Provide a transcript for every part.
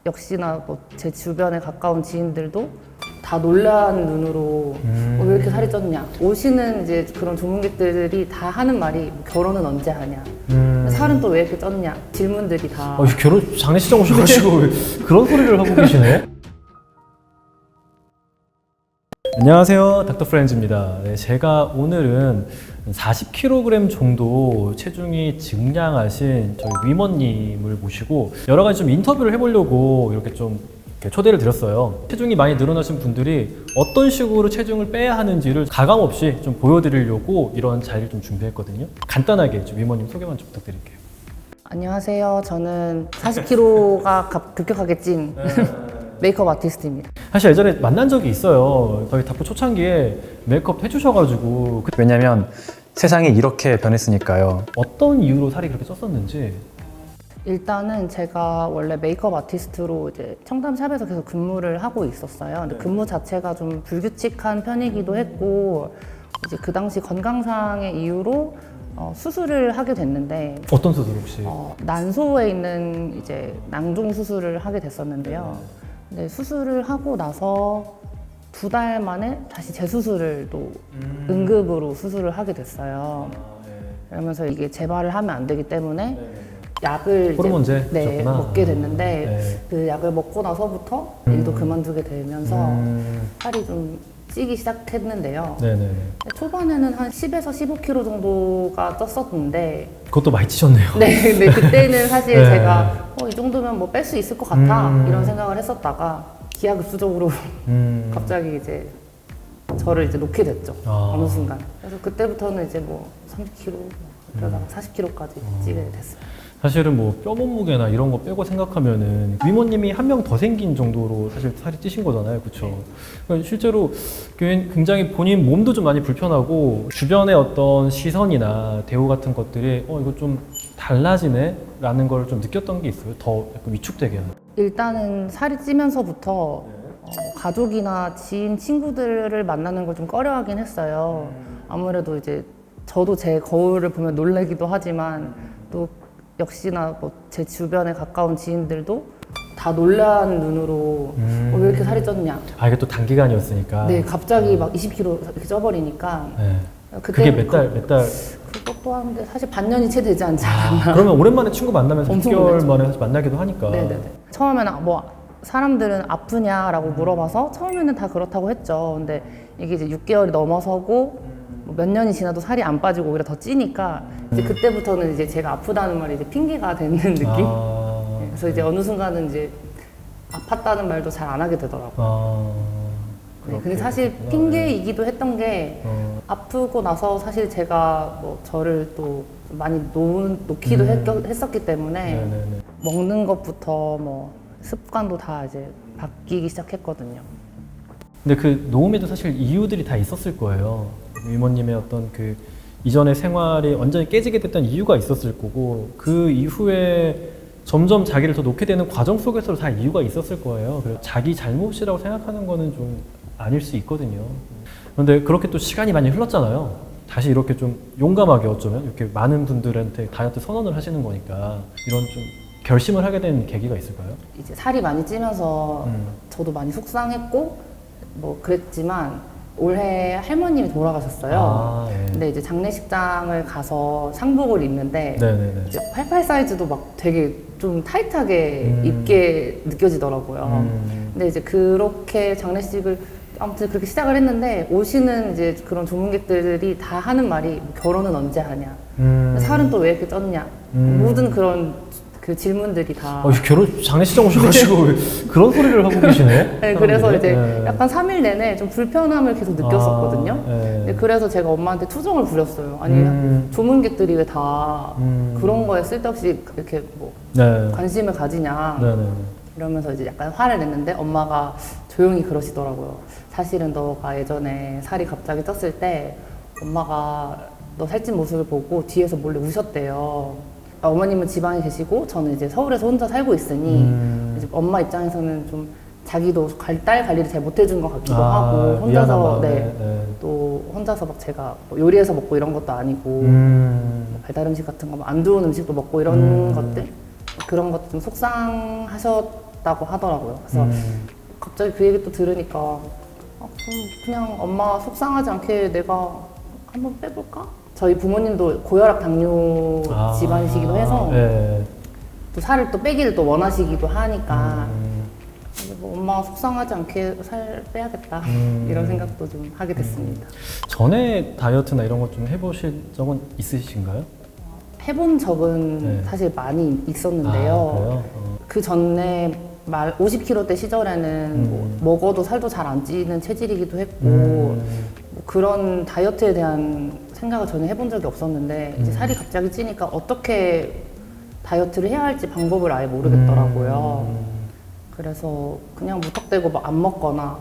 역시나 뭐 제 주변에 가까운 지인들도 다 놀란 눈으로 왜 이렇게 살이 쪘냐. 오시는 이제 그런 조문객들이 다 하는 말이 결혼은 언제 하냐. 살은 또 왜 이렇게 쪘냐. 질문들이 다. 결혼 장례식장 오셔가지고 왜 그런 소리를 하고 계시네. 안녕하세요, 닥터 프렌즈입니다. 네, 제가 오늘은 40kg 정도 체중이 증량하신 저희 위머님을 모시고 여러 가지 좀 인터뷰를 해보려고 이렇게 좀 초대를 드렸어요. 체중이 많이 늘어나신 분들이 어떤 식으로 체중을 빼야 하는지를 가감없이 좀 보여드리려고 이런 자리를 좀 준비했거든요. 간단하게 좀 위머님 소개만 좀 부탁드릴게요. 안녕하세요. 저는 40kg가 급격하게 찐 메이크업 아티스트입니다. 사실 예전에 만난 적이 있어요. 저희 닥터 초창기에 메이크업 해주셔가지고. 왜냐면 세상이 이렇게 변했으니까요. 어떤 이유로 살이 그렇게 쪘었는지. 일단은 제가 원래 메이크업 아티스트로 이제 청담샵에서 계속 근무를 하고 있었어요. 근데 근무 자체가 좀 불규칙한 편이기도 했고, 이제 그 당시 건강상의 이유로 수술을 하게 됐는데, 어떤 수술 혹시? 난소에 있는 이제 낭종 수술을 하게 됐었는데요. 근데 수술을 하고 나서 2달 만에 다시 재수술을 또 응급으로 수술을 하게 됐어요. 그러면서 이게 재발을 하면 안 되기 때문에 약을 호르몬제 이제 먹게 됐는데 그 약을 먹고 나서부터 일도 그만두게 되면서 살이 좀 찌기 시작했는데요. 네네. 초반에는 한 10에서 15kg 정도가 쪘었는데 그것도 많이 찌셨네요. 네, 근데 그때는 사실 네. 제가 이 정도면 뭐 뺄 수 있을 것 같아 이런 생각을 했었다가 기하급수적으로 갑자기 이제 저를 이제 놓게 됐죠. 어느 순간. 그래서 그때부터는 이제 뭐 30kg 그러다가 40kg까지 찌게 됐어요. 사실은 뭐 뼈 몸무게나 이런 거 빼고 생각하면은 위모님이 한 명 더 생긴 정도로 사실 살이 찌신 거잖아요, 그렇죠? 그러니까 실제로 굉장히 본인 몸도 좀 많이 불편하고 주변의 어떤 시선이나 대우 같은 것들이 이거 좀 달라지네 라는 걸 좀 느꼈던 게 있어요. 더 약간 위축되게 하는. 일단은 살이 찌면서부터 가족이나 지인, 친구들을 만나는 걸 좀 꺼려하긴 했어요. 아무래도 이제 저도 제 거울을 보면 놀라기도 하지만 또 역시나 뭐 제 주변에 가까운 지인들도 다 놀란 눈으로 왜 이렇게 살이 쪘냐. 이게 또 단기간이었으니까. 네, 갑자기 막 20kg 이렇게 쪄버리니까. 네. 그때 그게 몇 달? 그것도 하는데 사실 반년이 채 되지 않지 않았나. 그러면 오랜만에 친구 만나면서 엄청 6개월 놀랐죠. 만에 사실 만나기도 하니까. 네네네. 처음에는 뭐 사람들은 아프냐라고 물어봐서 처음에는 다 그렇다고 했죠. 근데 이게 이제 6개월이 넘어서고 뭐 몇 년이 지나도 살이 안 빠지고 오히려 더 찌니까 이제 그때부터는 이제 제가 아프다는 말이 이제 핑계가 되는 느낌. 네, 그래서 이제 어느 순간은 이제 아팠다는 말도 잘 안 하게 되더라고요. 네, 근데 사실 핑계이기도 했던 게 아프고 나서 사실 제가 뭐 저를 또 많이 놓기도 했었기 때문에 네네네. 먹는 것부터 뭐 습관도 다 이제 바뀌기 시작했거든요. 근데 그 노움에도 사실 이유들이 다 있었을 거예요. 위모님의 어떤 그 이전의 생활이 완전히 깨지게 됐던 이유가 있었을 거고 그 이후에 점점 자기를 더 놓게 되는 과정 속에서 다 이유가 있었을 거예요. 그래서 자기 잘못이라고 생각하는 거는 좀 아닐 수 있거든요. 그런데 그렇게 또 시간이 많이 흘렀잖아요. 다시 이렇게 좀 용감하게 어쩌면 이렇게 많은 분들한테 다이어트 선언을 하시는 거니까 이런 좀 결심을 하게 된 계기가 있을까요? 이제 살이 많이 찌면서 저도 많이 속상했고 뭐 그랬지만 올해 할머님이 돌아가셨어요. 네. 근데 이제 장례식장을 가서 상복을 입는데 네네네. 이제 88 사이즈도 막 되게 좀 타이트하게 입게 느껴지더라고요. 근데 이제 그렇게 장례식을 아무튼 그렇게 시작을 했는데 오시는 이제 그런 조문객들이 다 하는 말이 결혼은 언제 하냐. 살은 또 왜 이렇게 쪘냐. 모든 그런 그 질문들이 다. 결혼 장례식장 오셔가지고 왜 그런 소리를 하고 계시네. 네, 그래서 이제 네. 약간 3일 내내 좀 불편함을 계속 느꼈었거든요. 네. 네, 그래서 제가 엄마한테 투정을 부렸어요. 아니 조문객들이 왜 다 그런 거에 쓸데없이 이렇게 뭐 네. 관심을 가지냐. 네네. 이러면서 이제 약간 화를 냈는데 엄마가 조용히 그러시더라고요. 사실은 너가 예전에 살이 갑자기 쪘을 때 엄마가 너 살찐 모습을 보고 뒤에서 몰래 우셨대요. 어머님은 지방에 계시고 저는 이제 서울에서 혼자 살고 있으니 이제 엄마 입장에서는 좀 자기도 딸 관리를 잘 못 해준 것 같기도 하고 혼자서 또 혼자서 막 제가 뭐 요리해서 먹고 이런 것도 아니고 뭐 배달 음식 같은 거 안 좋은 음식도 먹고 이런 것들 그런 것도 좀 속상하셨 싶다고 하더라고요. 그래서 갑자기 그 얘기 또 들으니까 그냥 엄마 속상하지 않게 내가 한번 빼볼까? 저희 부모님도 고혈압 당뇨 집안이시기도 해서 네. 또 살을 또 빼기를 또 원하시기도 하니까 뭐 엄마가 속상하지 않게 살 빼야겠다 이런 생각도 좀 하게 됐습니다. 전에 다이어트나 이런 것 좀 해보실 적은 있으신가요? 해본 적은 네. 사실 많이 있었는데요. 그래요? 그 전에 50kg대 시절에는 뭐 먹어도 살도 잘 안 찌는 체질이기도 했고 뭐 그런 다이어트에 대한 생각을 전혀 해본 적이 없었는데 이제 살이 갑자기 찌니까 어떻게 다이어트를 해야 할지 방법을 아예 모르겠더라고요. 그래서 그냥 무턱대고 막 안 먹거나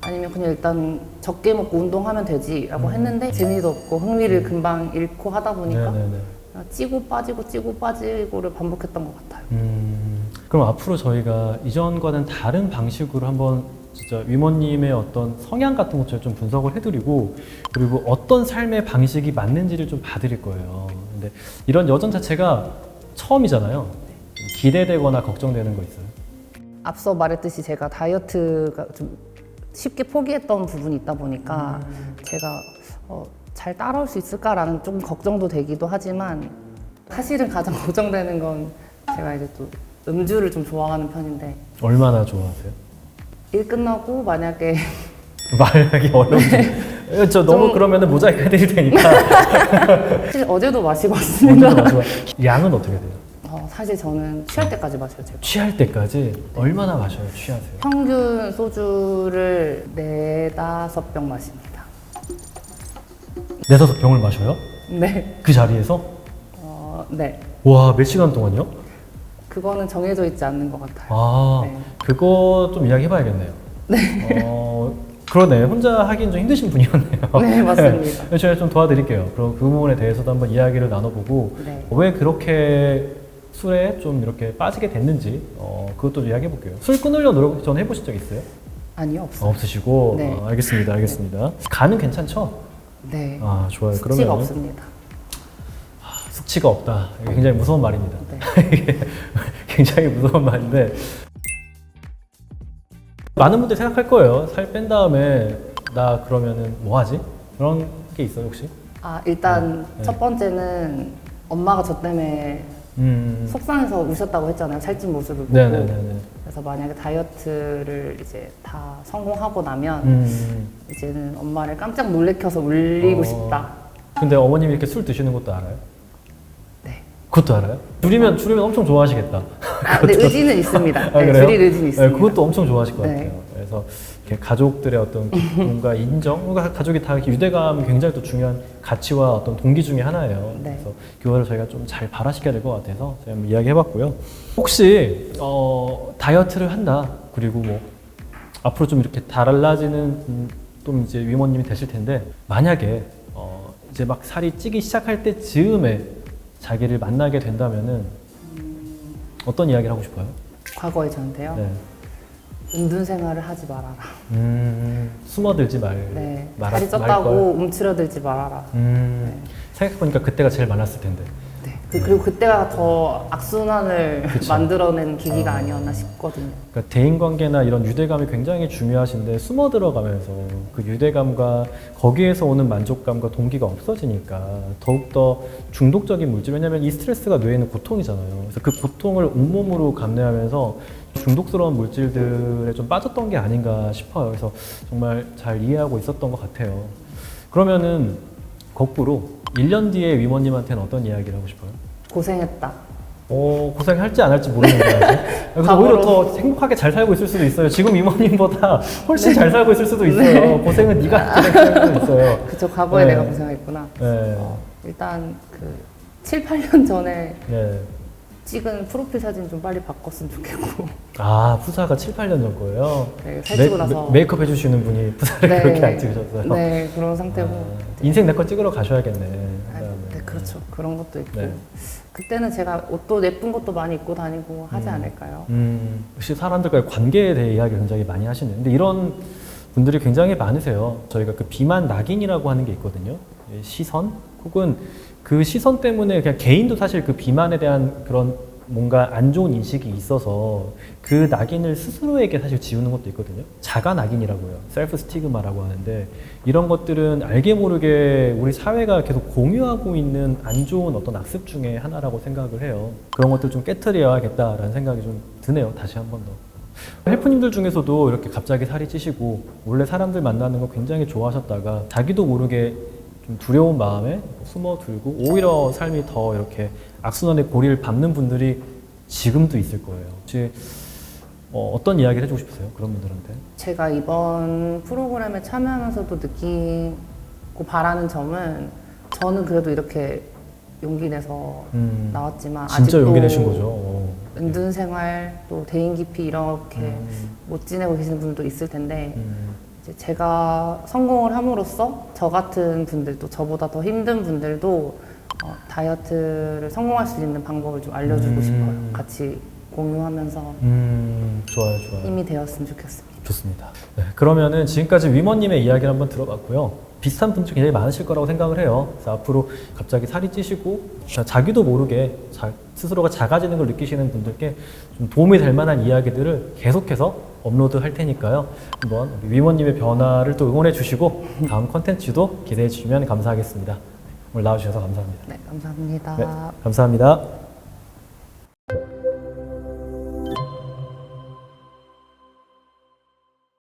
아니면 그냥 일단 적게 먹고 운동하면 되지라고 했는데 재미도 없고 흥미를 금방 잃고 하다 보니까 네네네. 찌고 빠지고를 반복했던 것 같아요. 그럼 앞으로 저희가 이전과는 다른 방식으로 한번 진짜 위모님의 어떤 성향 같은 것을 좀 분석을 해드리고 그리고 어떤 삶의 방식이 맞는지를 좀 봐드릴 거예요. 근데 이런 여정 자체가 처음이잖아요. 기대되거나 걱정되는 거 있어요? 앞서 말했듯이 제가 다이어트가 좀 쉽게 포기했던 부분이 있다 보니까 제가 잘 따라올 수 있을까라는 좀 걱정도 되기도 하지만 사실은 가장 걱정되는 건 제가 이제 또 음주를 좀 좋아하는 편인데 얼마나 좋아하세요? 일 끝나고 만약에 말하기 어려운데 저 너무 그러면은 모자이크 해드릴 테니까 사실 어제도 마시고 왔습니다. 양은 어떻게 돼요? 사실 저는 취할 때까지 마셔요. 제가. 취할 때까지 얼마나 마셔요? 취하세요? 평균 소주를 4-5병 마십니다. 4-5병을 마셔요? 네. 그 자리에서? 네. 와, 몇 시간 동안요? 그거는 정해져 있지 않는 것 같아요. 아, 네. 그거 좀 이야기해봐야겠네요. 네. 그러네. 혼자 하긴 좀 힘드신 분이었네요. 네, 맞습니다. 제가 좀 도와드릴게요. 그럼 그 부분에 대해서도 한번 이야기를 나눠보고 네. 왜 그렇게 술에 좀 이렇게 빠지게 됐는지 그것도 이야기해볼게요. 술 끊으려 노력 전 해보신 적 있어요? 아니요, 없어요. 없으시고 네. 알겠습니다. 알겠습니다. 간은 괜찮죠? 네. 아, 좋아요. 숙취가 그러면 없습니다. 숙취가 없다. 이게 굉장히 무서운 말입니다. 네. 이게 굉장히 무서운 말인데 많은 분들이 생각할 거예요. 살 뺀 다음에 나 그러면은 뭐 하지? 그런 게 있어요 혹시? 일단 네. 첫 번째는 엄마가 저 때문에 속상해서 우셨다고 했잖아요. 살찐 모습을 보고. 네네네네. 그래서 만약에 다이어트를 이제 다 성공하고 나면 이제는 엄마를 깜짝 놀래켜서 울리고 싶다. 근데 어머님이 이렇게 술 드시는 것도 알아요? 네. 그것도 알아요? 줄이면 엄청 좋아하시겠다. 근데 의지는 있습니다. 아, 네, 그래요? 줄일 의지는 있습니다. 네, 그것도 엄청 좋아하실 것 네. 같아요. 그래서 이렇게 가족들의 어떤 기쁨과 인정, 뭔가 가족이 다 이렇게 유대감이 굉장히 또 중요한 가치와 어떤 동기 중에 하나예요. 네. 그래서 그거를 저희가 좀 잘 발화시켜야 될 것 같아서 제가 한번 이야기해봤고요. 혹시 다이어트를 한다, 그리고 뭐 앞으로 좀 이렇게 달라지는 또 이제 위모님이 되실 텐데 만약에 이제 막 살이 찌기 시작할 때 즈음에 자기를 만나게 된다면은 어떤 이야기를 하고 싶어요? 과거에 저한테요. 네. 은둔 생활을 하지 말아라. 숨어들지 네. 말 살이 쪘다고 움츠러들지 말아라. 생각해보니까 그때가 제일 많았을 텐데. 네. 그리고 그때가 더 악순환을 그쵸. 만들어낸 계기가 아니었나 싶거든요. 그러니까 대인관계나 이런 유대감이 굉장히 중요하신데 숨어 들어가면서 그 유대감과 거기에서 오는 만족감과 동기가 없어지니까 더욱더 중독적인 물질, 왜냐하면 이 스트레스가 뇌에는 고통이잖아요. 그래서 그 고통을 온몸으로 감내하면서 중독스러운 물질들에 좀 빠졌던 게 아닌가 싶어요. 그래서 정말 잘 이해하고 있었던 것 같아요. 그러면은 거꾸로 1년 뒤에 위모님한테는 어떤 이야기를 하고 싶어요? 고생했다. 고생할지 안 할지 모르는데 아직. 그래서 과거로. 오히려 더 행복하게 잘 살고 있을 수도 있어요. 지금 이모님보다 훨씬 잘 살고 있을 수도 있어요. 고생은 네가 할 수도 있어요. 그쵸, 과거에 네. 내가 고생했구나. 네. 일단 그 7, 8년 전에 네. 찍은 프로필 사진 좀 빨리 바꿨으면 좋겠고. 아, 푸사가 7, 8년 전 거예요? 네, 살찌고 나서. 메이크업 해주시는 분이 푸사를 네. 그렇게 안 찍으셨어요? 네, 그런 상태고. 인생 내 거 찍으러 가셔야겠네. 네, 그렇죠. 그런 것도 있고. 네. 그때는 제가 옷도 예쁜 것도 많이 입고 다니고 하지 않을까요? 역시 사람들과의 관계에 대해 이야기를 굉장히 많이 하시네요. 근데 이런 분들이 굉장히 많으세요. 저희가 그 비만 낙인이라고 하는 게 있거든요. 시선 혹은 그 시선 때문에 그냥 개인도 사실 그 비만에 대한 그런 뭔가 안 좋은 인식이 있어서 그 낙인을 스스로에게 사실 지우는 것도 있거든요. 자가 낙인이라고 해요. 셀프 스티그마라고 하는데 이런 것들은 알게 모르게 우리 사회가 계속 공유하고 있는 안 좋은 어떤 악습 중에 하나라고 생각을 해요. 그런 것들 좀 깨트려야겠다라는 생각이 좀 드네요. 다시 한 번 더. 헬프님들 중에서도 이렇게 갑자기 살이 찌시고 원래 사람들 만나는 거 굉장히 좋아하셨다가 자기도 모르게 좀 두려운 마음에 숨어들고 오히려 삶이 더 이렇게 악순환의 고리를 밟는 분들이 지금도 있을 거예요. 혹시 어떤 이야기를 해주고 싶으세요? 그런 분들한테? 제가 이번 프로그램에 참여하면서도 느끼고 바라는 점은 저는 그래도 이렇게 용기 내서 나왔지만 진짜 아직도 용기 내신 거죠. 은둔 생활 또 대인 기피 이렇게 못 지내고 계시는 분들도 있을 텐데 이제 제가 성공을 함으로써 저 같은 분들도 저보다 더 힘든 분들도 다이어트를 성공할 수 있는 방법을 좀 알려주고 싶어요. 같이 공유하면서 좋아요, 좋아요. 힘이 되었으면 좋겠습니다. 좋습니다. 네, 그러면은 지금까지 위머님의 이야기를 한번 들어봤고요. 비슷한 분들이 굉장히 많으실 거라고 생각을 해요. 그래서 앞으로 갑자기 살이 찌시고 자기도 모르게 스스로가 작아지는 걸 느끼시는 분들께 좀 도움이 될 만한 이야기들을 계속해서 업로드 할 테니까요. 한번 우리 위머님의 변화를 또 응원해 주시고 다음 컨텐츠도 기대해 주시면 감사하겠습니다. 오늘 나와주셔서 감사합니다. 네, 감사합니다. 네, 감사합니다.